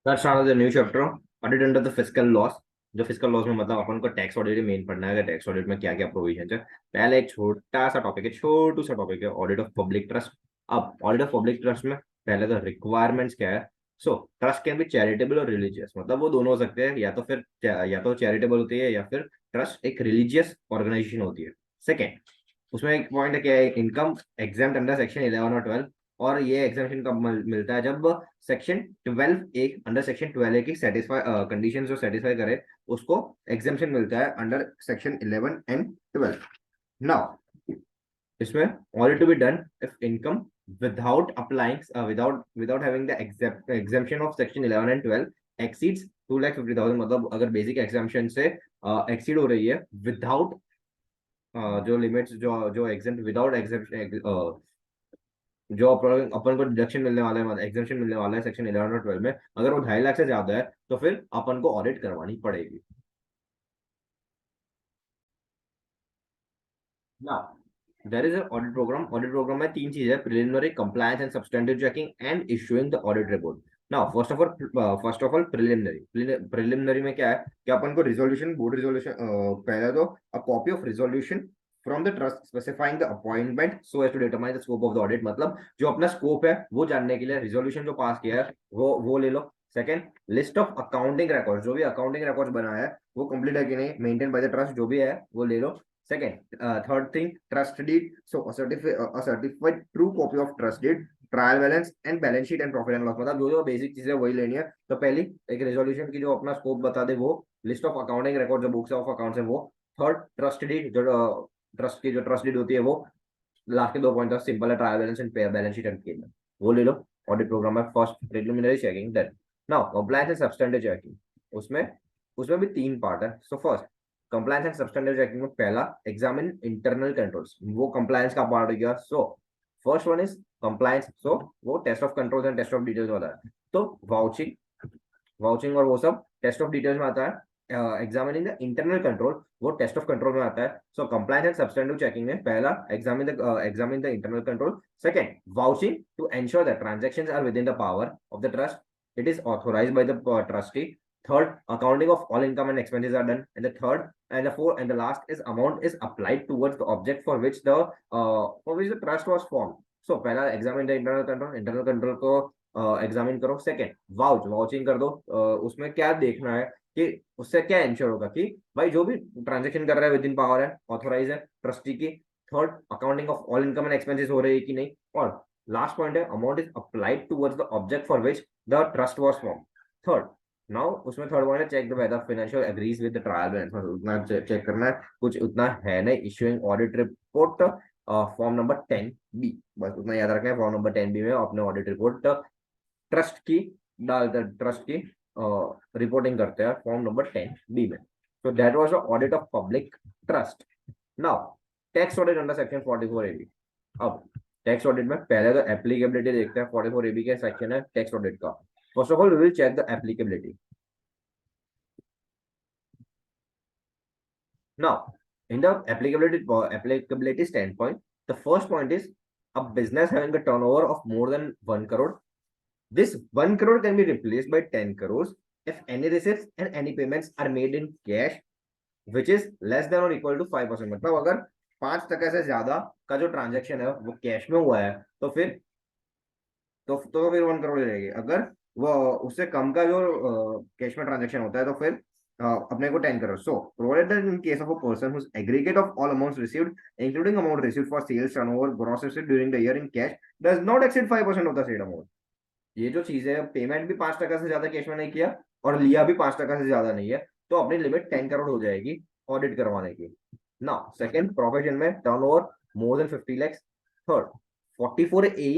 Let's start with the new chapter, audit under the fiscal laws. जो physical laws में मतलब अपन को tax audit main पढ़ना है। टैक्स ऑडिट में क्या क्या प्रोविजन है। पहले एक छोटा सा टॉपिक है, छोटू सा टॉपिक है, ऑडिट ऑफ पब्लिक ट्रस्ट। अब ऑडिट ऑफ पब्लिक ट्रस्ट में पहले तो रिक्वायरमेंट्स क्या है। So trust can be charitable और रिलीजियस, मतलब वो दोनों हो सकते हैं, या तो चैरिटेबल होती है या फिर ट्रस्ट एक रिलीजियस ऑर्गेनाइजेशन होती है। सेकेंड, उसमें एक पॉइंट है क्या है, इनकम एग्जाम अंडर सेक्शन 11 और 12। और ये एग्जामेशन कब मिलता है, जब सेक्शन 12 एक अंडर सेक्शन 12 की सेटिस्फाई कंडीशन जो सेटिस्फाई करे उसको एग्जामेशन मिलता है अंडर सेक्शन 11 एंड 12। नाउ इसमें audit to be done if income without applying without having the exemption of section 11 and 12 exceeds 2,50,000, मतलब अगर बेसिक एग्जामेशन से एक्सीड हो रही है विदाउट जो लिमिट्स जो जो एग्जाम विदाउट एग्जामेशन, जो अपन को डिडक्शन मिलने वाला है, एग्जामेशन मिलने वाला है सेक्शन 11 और 12 में, अगर वो 2.5 लाख से ज्यादा है तो फिर अपन को ऑडिट करवानी पड़ेगी ना। देयर इज ऑडिट प्रोग्राम में तीन चीजें, preliminary, compliance and substantive checking and issuing the audit report. Now first of all preliminary में क्या है कि अपन को रिजोल्यूशन, बोर्ड रिजोल्यूशन, पहले तो a copy of resolution from the trust specifying the appointment so as to determine the scope of the audit, मतलब जो अपना स्कोप है वो जानने के लिए रिजोल्यूशन जो पास किया है वो ले लो। Second, list of accounting record, जो भी अकाउंटिंग रिकॉर्ड बनाया है वो कंप्लीट है कि नहीं, मेंटेन बाय द ट्रस्ट, जो भी है वो ले लो। Second, third thing, trust deed. So a certified true copy of trust deed, trial balance and balance sheet and profit and loss, मतलब जो जो बेसिक चीजें वही लेनी है। तो पहली एक रेजोल्यूशन की जो अपना स्कोप बता दे वो, लिस्ट ऑफ अकाउंटिंग रिकॉर्ड जो बुक्स ऑफ अकाउंट्स है वो। थर्ड, ट्रस्ट डीड, जो ट्रस्ट की जो ट्रस्ट डीड होती है वो। लास्ट के 2 पॉइंट सिंपल है, trial balance and balance sheet and payment, वो ले लो। ऑडिट प्रोग्राम है first preliminary checking, then now compliance and substantive checking. उसमें उसमें भी तीन पार्ट है। So first, compliance and substantive checking में पहला एग्जामिन इंटरनल कंट्रोल्स, वो कंप्लायंस का पार्ट हो गया। So first one is compliance, so वो test of controls and test of details वाला है। तो वाउचिंग वाउचिंग और वो सब टेस्ट ऑफ डिटेल्स में आता है। एग्जामिनिंग द इंटरनल कंट्रोल वो टेस्ट ऑफ कंट्रोल में आता है। So compliance and substantive checking में पहला examine the internal control. Second, vouching to ensure that transactions are within the power of the trust, it is authorised by the trustee. Third, accounting of all income and expenses are done. And the third and the fourth and the last is amount is applied towards the object for which the trust was formed. So पहला examine the internal control को examine करो। Second, vouching कर दो। उसमें क्या देखना है कि उससे क्या इंश्योर होगा कि भाई जो भी ट्रांजेक्शन कर रहा है विद इन पावर है, ऑथोराइज है ट्रस्टी की। Third, accounting of all income and expenses हो रही है कि नहीं। और लास्ट पॉइंट है, amount is applied towards the object for which the trust was form. Third, now उसमें थर्ड पॉइंट है, check the whether financial agrees with the trial balance, उतना चेक करना है, कुछ उतना है नहीं। Issuing audit report form number 10B, बस उतना याद रखना है। फॉर्म नंबर 10B में अपने ऑडिट रिपोर्ट ट्रस्ट की डालते, ट्रस्ट की रिपोर्टिंग करते हैं फॉर्म नंबर 10B में। तो that was the audit of public trust. Now tax audit under section 44AB। अब टैक्स ऑडिट में पहले तो एप्लीकेबिलिटी देखते हैं। 44AB के सेक्शन है टैक्स ऑडिट का। First of all we will check the applicability. Now, in the applicability standpoint, the first point is a business having a turnover of more than 1 crore. This 1 crore can be replaced by 10 crores if any receipts and any payments are made in cash which is less than or equal to 5%। मतलब अगर 5% से ज्यादा का जो transaction है वो cash में हुआ है तो फिर 1 करोड़ ही रहेगी। अगर वो उससे कम का जो कैश में ट्रांजेक्शन होता है तो फिर अपने को 10 crore. So provided that in case of a person whose aggregate of all amounts received including amount received for sales turnover gross received during the year in cash does not exceed 5% of the said amount. ये जो चीज है, payment भी 5% से ज्यादा cash में नहीं किया और लिया भी 5% से ज्यादा नहीं है, तो अपनी लिमिट 10 करोड़ हो जाएगी ऑडिट करवाने की। ना सेकंड, प्रोफेशन में turnover more than 50 lakhs। Third, 44A,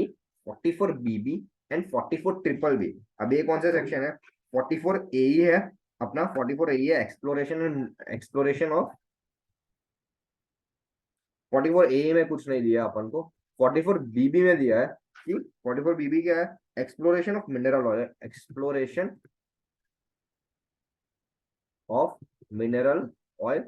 44BB and 44BBB। अब ये कौन सा सेक्शन है? 44A है अपना, 44A है एक्सप्लोरेशन ऑफ। 44A में कुछ नहीं दिया अपन को, 44BB में दिया है कि 44BB क्या है? Exploration of mineral oil, exploration of mineral oil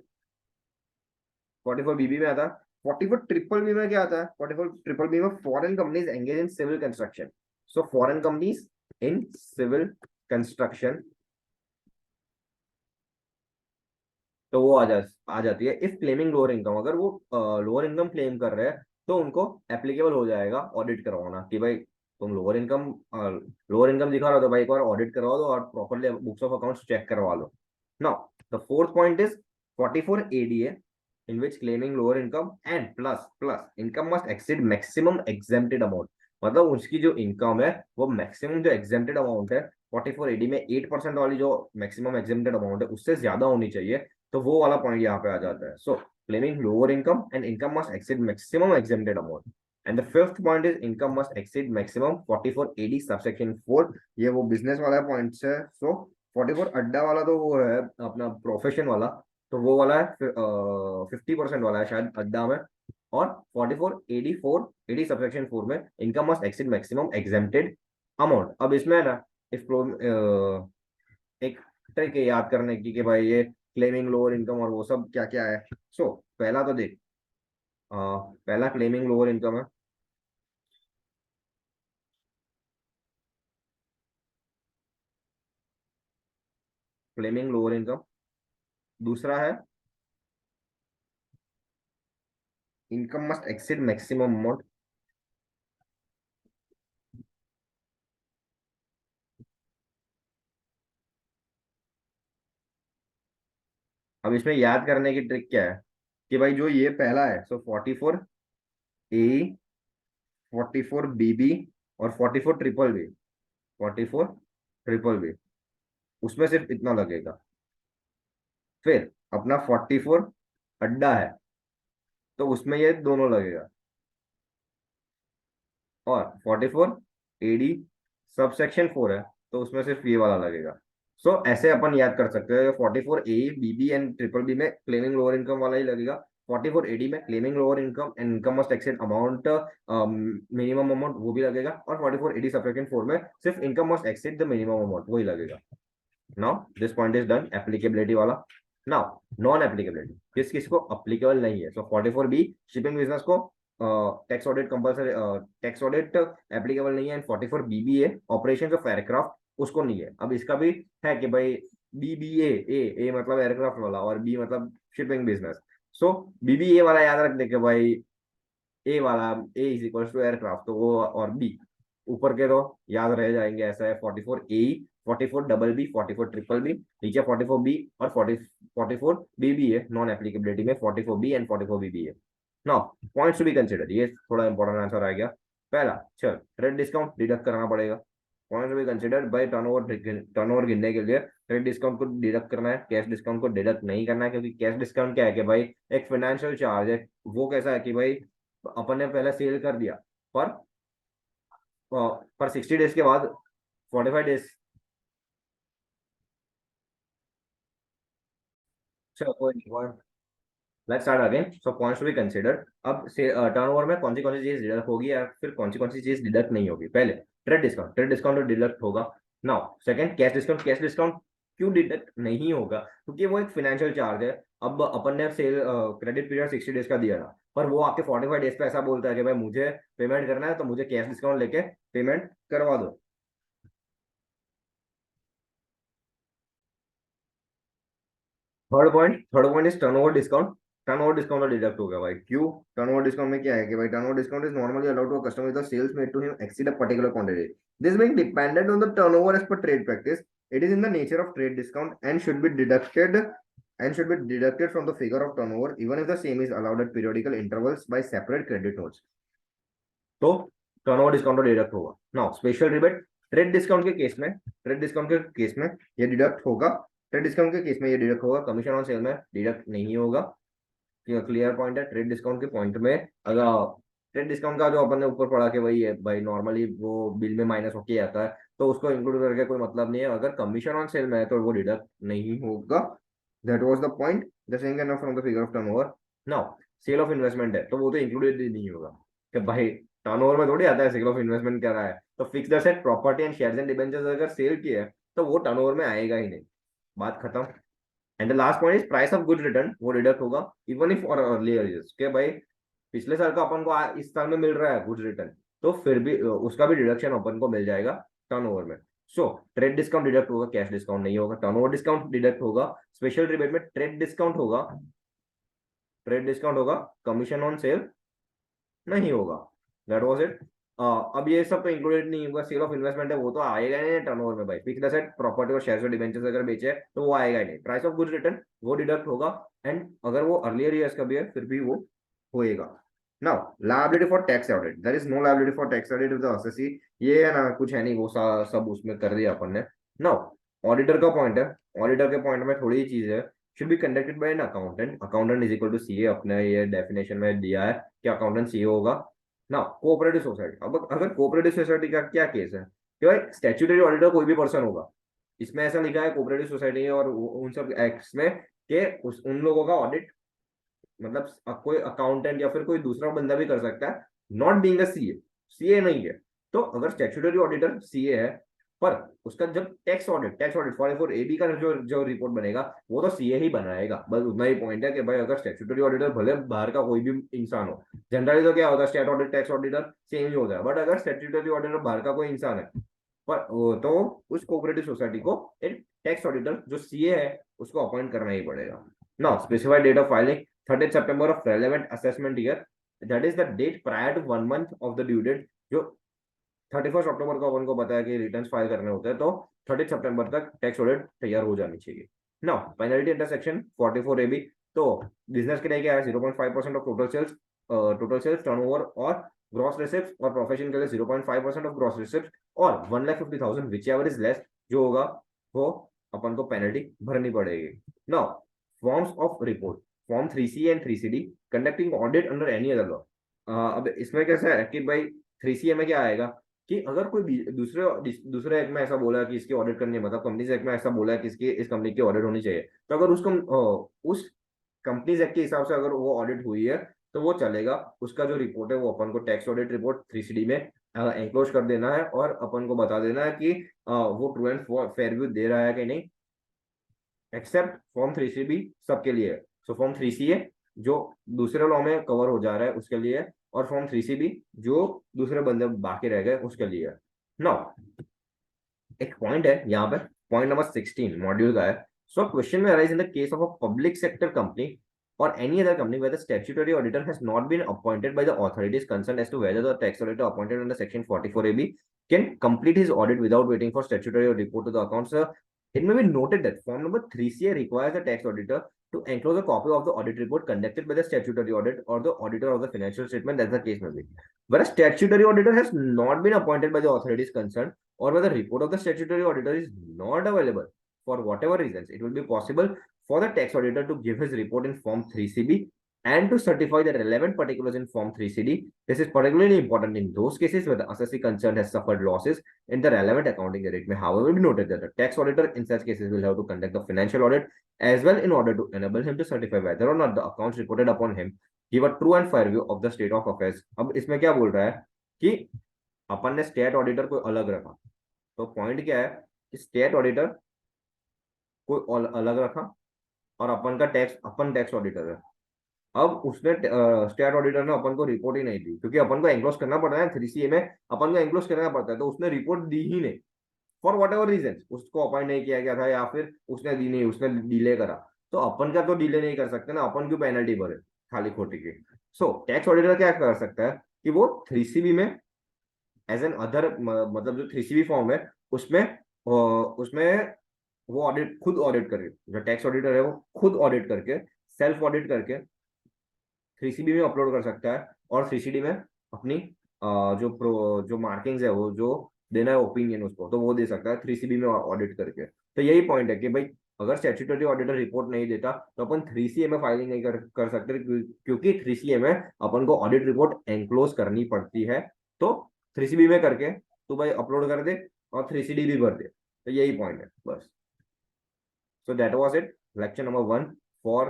44BB में आता है। 44BBB में क्या आता है? 44BBB में foreign companies engage in civil construction. So foreign companies in civil construction, तो वो आ जाती है। इफ क्लेमिंग लोअर इनकम, अगर वो लोअर इनकम क्लेम कर रहे हैं तो उनको एप्लीकेबल हो जाएगा ऑडिट करवाना कि भाई तुम लोअर इनकम दिखा रहे हो तो भाई एक बार ऑडिट करवा दो और properly books of accounts check करवा लो। Now the fourth point is 44 ADA in which claiming lower income and plus income must exceed maximum exempted amount। मतलब उसकी जो इनकम है वो मैक्सिमम जो एग्जेम्प्टेड अमाउंट है 44 AD में 8% वाली जो मैक्सिमम एग्जेम्प्टेड अमाउंट है उससे ज्यादा होनी चाहिए। तो वो वाला पॉइंट यहाँ पे आ जाता है। So claiming lower income and income must exceed maximum exempted amount. And the fifth point is income must exceed maximum 44 AD subsection 4। ये वो बिजनेस वाला पॉइंट है। सो 44 अड्डा वाला तो वो है अपना प्रोफेशन वाला, तो वो वाला है 50% वाला है शायद अड्डा में। और 44 AD सबसेक्शन 4 में income must exceed maximum exempted amount. अब इसमें है ना इस एक ट्रिक है याद करने की कि भाई ये क्लेमिंग लोअर इनकम और वो सब क्या क्या है। सो पहला तो देख, पहला क्लेमिंग लोअर इनकम है। Claiming lower income. दूसरा है income must exceed maximum amount. अब इसमें याद करने की ट्रिक क्या है कि भाई जो ये पहला है सो 44 A, 44 BB और 44 BBB, 44 BBB उसमें सिर्फ इतना लगेगा। फिर अपना 44 अड्डा है तो उसमें ये दोनों लगेगा। और 44 AD सब सेक्शन 4 है तो उसमें सिर्फ ये वाला लगेगा। सो ऐसे अपन याद कर सकते हैं 44 A, BB and triple B में क्लेमिंग लोअर इनकम वाला ही लगेगा। 44 AD में claiming lower income and income must exceed amount minimum amount वो भी लगेगा। और 44 AD सब सेक्शन 4 में सिर्फ income must exceed the minimum amount वही लगेगा। Now this point is done applicability वाला। नाउ नॉन एप्लीकेबिलिटी किस किस को अप्लीकेबल नहीं है। सो 44B शिपिंग बिजनेस को tax audit compulsory, tax audit applicable नहीं है। And 44BBA operation of aircraft उसको नहीं है। अब इसका भी है कि भाई BBA, ए मतलब एयरक्राफ्ट वाला और बी मतलब शिपिंग बिजनेस। सो BBA वाला याद रखने के भाई ए वाला ए इज इक्वल टू एयरक्राफ्ट तो वो और बी ऊपर के तो याद रह जाएंगे। ऐसा है 44A, 44BB, 44BBB, नीचे 44B और 44BB है। नॉन एप्लीकेबिलिटी में 44B एंड 44BB है। Now points to be consider, ये थोड़ा इंपॉर्टेंट आंसर आ गया। पहला चल ट्रेड डिस्काउंट डिडक्ट करना पड़ेगा। Points to be consider by turnover गिनने के लिए ट्रेड डिस्काउंट को डिडक्ट करना है, कैश डिस्काउंट को डिडक्ट नहीं करना है। क्योंकि कैश डिस्काउंट क्या है कि भाई एक फाइनेंशियल चार्ज है। वो कैसा है कि भाई अपन ने पहले सेल कर दिया पर 60 डेज के बाद 45 डेज। चलो कोई नहीं, let's start again. So points to be considered. अब से टर्नओवर में कौन सी चीज डिडक्ट होगी या फिर कौन सी चीज डिडक्ट नहीं होगी। पहले ट्रेड डिस्काउंट तो डिडक्ट होगा। नाउ सेकंड कैश डिस्काउंट क्यों डिडक्ट नहीं होगा क्योंकि वो एक फाइनेंशियल चार्ज है। अब अपन ने सेल क्रेडिट पीरियड 60 डेज का दिया था पर वो आपके 45 डेज पे ऐसा बोलता है कि भाई मुझे पेमेंट करना है तो मुझे कैश डिस्काउंट लेके पेमेंट करवा दो। Third point is turnover discount. Turnover discount deduct हो गया भाई। क्यों? टर्नओवर डिस्काउंट में क्या है कि भाई turnover discount is normally allowed to a customer with the sales made to him exceed a particular quantity, this being dependent on the turnover as per trade practice. It is in the nature of trade discount and should be deducted from the figure of turnover even if the same is allowed at periodical intervals by separate credit notes। तो turnover discount deduct होगा। Now special rebate trade discount के case में ये deduct होगा। Trade discount के case में ये deduct होगा, कमीशन ऑन सेल में डिडक्ट नहीं होगा। क्लियर पॉइंट है। ट्रेड डिस्काउंट के पॉइंट में अगर ट्रेड डिस्काउंट का जो अपन ने ऊपर पढ़ा के वही है भाई नॉर्मली वो बिल में माइनस होके आता है तो उसको इंक्लूड करके कोई मतलब नहीं है। अगर कमीशन ऑन सेल में है तो वो डिडक्ट नहीं होगा। That was the point. The same can from the figure of turnover. Now sale of investment है तो वो तो इंक्लूडेड ही नहीं होगा कि भाई टर्नओवर में थोड़ी आता है सेल ऑफ इन्वेस्टमेंट कर रहा है। तो fixed asset property and shares and debentures अगर सेल किया है तो वो टर्नओवर में आएगा ही नहीं। बात खत्म। And the last point is price of good return, वो डिडक्ट होगा इवन इफ और अर्लियर ईयर्स के भाई पिछले साल का अपन को इस साल में मिल रहा है गुड रिटर्न तो फिर भी उसका भी डिडक्शन अपन को मिल जाएगा टर्नओवर में। सो ट्रेड डिस्काउंट डिडक्ट होगा, कैश डिस्काउंट नहीं होगा। टर्नओवर डिस्काउंट डिडक्ट होगा, स्पेशल रिबेट में ट्रेड डिस्काउंट होगा, ट्रेड डिस्काउंट होगा, कमीशन ऑन सेल नहीं होगा। That was it. अब ये सब तो इंक्लूडेड नहीं होगा, सेल ऑफ इन्वेस्टमेंट है वो तो आएगा ही नहीं टर्नओवर में भाई। फिक्स्ड एसेट, प्रॉपर्टी और शेयर्स और डिबेंचर्स अगर बेचे तो वो आएगा ही नहीं। प्राइस ऑफ गुड्स रिटर्न वो डिडक्ट होगा, एंड अगर वो अर्लियर ईयर्स का भी है फिर भी वो होएगा। Now liability for tax audit, there is no liability for tax audit with the SSC. ये है ना, कुछ है नहीं, वो सब उसमें कर दिया अपन ने। नाउ ऑडिटर का पॉइंट है, ऑडिटर के पॉइंट में थोड़ी ही चीज है। Should be conducted by an accountant, accountant is equal to CA, अपने ये डेफिनेशन में दिया है कि अकाउंटेंट सीए होगा ना। कोऑपरेटिव सोसाइटी, अब अगर कोऑपरेटिव सोसाइटी का क्या केस है कि भाई स्टैट्यूटरी ऑडिटर कोई भी पर्सन होगा, इसमें ऐसा लिखा है कोऑपरेटिव सोसाइटी और उन सब एक्ट्स में कि उन लोगों का ऑडिट मतलब कोई अकाउंटेंट या फिर कोई दूसरा बंदा भी कर सकता है, not being a CA. CA नहीं है तो अगर स्टैट्यूटरी ऑडिटर सीए है, पर उसका जब टैक्स ऑडिट 44 AB का जो जो रिपोर्ट बनेगा वो तो सीए ही बनाएगा। बस उतना ही पॉइंट है कि भाई अगर स्टैट्यूटरी ऑडिटर भले बाहर का कोई भी इंसान हो, जनरली तो क्या होता है stat audit tax auditor same ही होता है, बट अगर स्टैट्यूटरी ऑडिटर बाहर का कोई इंसान है पर तो उस कोऑपरेटिव सोसाइटी को एक टैक्स ऑडिटर जो सीए है उसको अपॉइंट करना ही पड़ेगा। Now specified date of filing 30 सितंबर of relevant assessment year, that is the date prior to 1 month of the due date. जो 31 अक्टूबर को अपन को पता है कि रिटर्न फाइल करने होते हैं, तो 30 सितंबर तक टैक्स ऑडिट तैयार हो जानी चाहिए। Now penalty under section 44 AB, तो बिजनेस के लिए क्या है 0.5% ऑफ टोटल सेल्स टर्नओवर और ग्रॉस रिसिप्ट, और प्रोफेशन के लिए 0.5% ऑफ ग्रॉस रिसिप्ट और 1,50,000 विच एवर इज लेस जो होगा वो अपन को पेनल्टी भरनी पड़ेगी। Now forms of report, form 3C and 3CD conducting audit under any other law. अब इसमें कैसा है कि भाई 3C में क्या आएगा कि अगर कोई दूसरे दूसरे एक्ट में ऐसा बोला है कि इसकी ऑडिट करनी है, मतलब कंपनीज एक्ट में ऐसा बोला है कि इसकी इस कंपनी की ऑडिट होनी चाहिए, तो अगर उस कंपनीज एक्ट के हिसाब से अगर वो ऑडिट हुई है तो वो चलेगा। उसका जो रिपोर्ट है वो अपन को टैक्स ऑडिट रिपोर्ट 3CD में एंक्लोज कर देना है और अपन को बता देना है कि वो ट्रू एंड फेयर व्यू दे रहा है कि नहीं, एक्सेप्ट फॉर्म 3C भी सबके लिए है। सो फॉर्म 3C है जो दूसरे लॉ में कवर हो जा रहा है उसके लिए, और फॉर्म 3C भी जो दूसरे बंदे बाकी रह गए उसके लिए है। नाउ एक पॉइंट है यहाँ पे, पॉइंट नंबर 16 मॉड्यूल का है। सो क्वेश्चन में arise in the case of a public sector company or any other company where the statutory auditor has not been appointed by the authorities concerned as to whether the tax auditor appointed under section 44AB can complete his audit without waiting for statutory report to the accounts. It may be noted that form number 3CA requires the tax auditor to enclose a copy of the audit report conducted by the statutory audit or the auditor of the financial statement, as the case may be. Where a statutory auditor has not been appointed by the authorities concerned, or where the report of the statutory auditor is not available for whatever reasons, it will be possible for the tax auditor to give his report in Form 3CB and to certify the relevant particulars in Form 3CD. This is particularly important in those cases where the assessee concerned has suffered losses in the relevant accounting year. It may, however, be noted that the tax auditor in such cases will have to conduct the financial audit as well in order to enable him to certify whether or not the accounts reported upon him give a true and fair view of the state of affairs. अब इसमें क्या बोल रहा है कि अपन ने state auditor को अलग रखा, तो पॉइंट क्या है कि स्टेट ऑडिटर को अलग रखा और अपन टैक्स ऑडिटर है। अब उसने स्टेट ऑडिटर ने अपन को रिपोर्ट ही नहीं दी, क्योंकि अपन को एंक्लोज करना पड़ता है 3CA में, अपन को एंक्लोज करना पड़ता है, तो उसने रिपोर्ट दी ही नहीं फॉर वट एवर रीजन, उसको अपॉइंट नहीं किया गया था या फिर उसने दी नहीं, उसने डिले करा। तो अपन का तो डिले नहीं कर सकते ना, अपन क्यों पेनल्टी भरे खाली खोटी की। सो टैक्स ऑडिटर क्या कर सकता है कि वो 3CB में एज एन अदर मतलब जो 3CB फॉर्म है उसमें उसमें वो खुद ऑडिट करके, जो टैक्स ऑडिटर है वो खुद ऑडिट करके सेल्फ ऑडिट करके 3CB में अपलोड कर सकता है, और 3CD में अपनी जो मार्किंग्स है वो जो देना है ओपिनियन उसको तो वो दे सकता है 3CB में ऑडिट करके। तो यही पॉइंट है कि भाई अगर स्टैट्यूटरी ऑडिटर रिपोर्ट नहीं देता तो अपन 3CA में फाइलिंग नहीं कर सकते, क्योंकि 3CA में अपन को ऑडिट रिपोर्ट एनक्लोज करनी पड़ती है। तो 3CB में करके तो भाई अपलोड कर दे और 3CD भी भर दे, तो यही पॉइंट है बस। So that was it, lecture number 1 for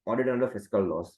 audit under fiscal laws.